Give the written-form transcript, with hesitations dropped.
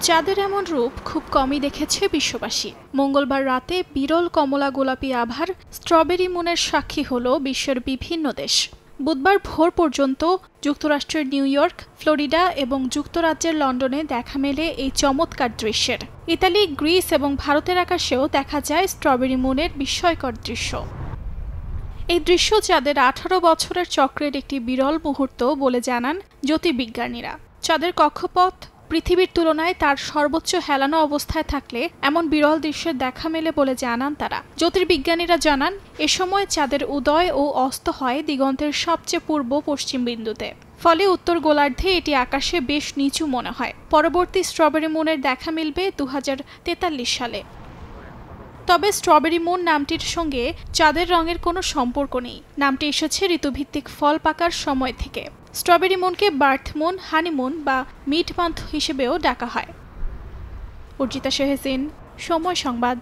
চাঁদের এমন রূপ খুব কমই দেখেছে বিশ্ববাসী। মঙ্গলবার রাতে বিরল কমলা গোলাপি আভার স্ট্রবেরি মুনের সাক্ষী হল বিশ্বের বিভিন্ন দেশ। বুধবার ভোর পর্যন্ত যুক্তরাষ্ট্রের নিউ ইয়র্ক, ফ্লোরিডা এবং যুক্তরাজ্যের লন্ডনে দেখা মেলে এই চমৎকার দৃশ্যের। ইতালি, গ্রিস এবং ভারতের আকাশেও দেখা যায় স্ট্রবেরি মুনের বিস্ময়কর দৃশ্য। এই দৃশ্য চাঁদের 18 বছরের চক্রের একটি বিরল মুহূর্ত বলে জানান জ্যোতির্বিজ্ঞানীরা। চাঁদের কক্ষপথ পৃথিবীর তুলনায় তার সর্বোচ্চ হেলানো অবস্থায় থাকলে এমন বিরল দৃশ্যের দেখা মেলে বলে জানান তারা। জ্যোতির্বিজ্ঞানীরা জানান, এ সময় চাঁদের উদয় ও অস্ত হয় দিগন্তের সবচেয়ে পূর্ব পশ্চিম বিন্দুতে। ফলে উত্তর গোলার্ধে এটি আকাশে বেশ নিচু মনে হয়। পরবর্তী স্ট্রবেরি মুনের দেখা মিলবে 2043 সালে। তবে স্ট্রবেরি মুন নামটির সঙ্গে চাঁদের রঙের কোনো সম্পর্ক নেই। নামটি এসেছে ঋতুভিত্তিক ফল পাকার সময় থেকে। স্ট্রবেরি মুনকে বার্থ মুন, হানিমুন বা মিড মান্থ হিসেবেও ডাকা হয়। অর্জিতা শেহসিন, সময় সংবাদ।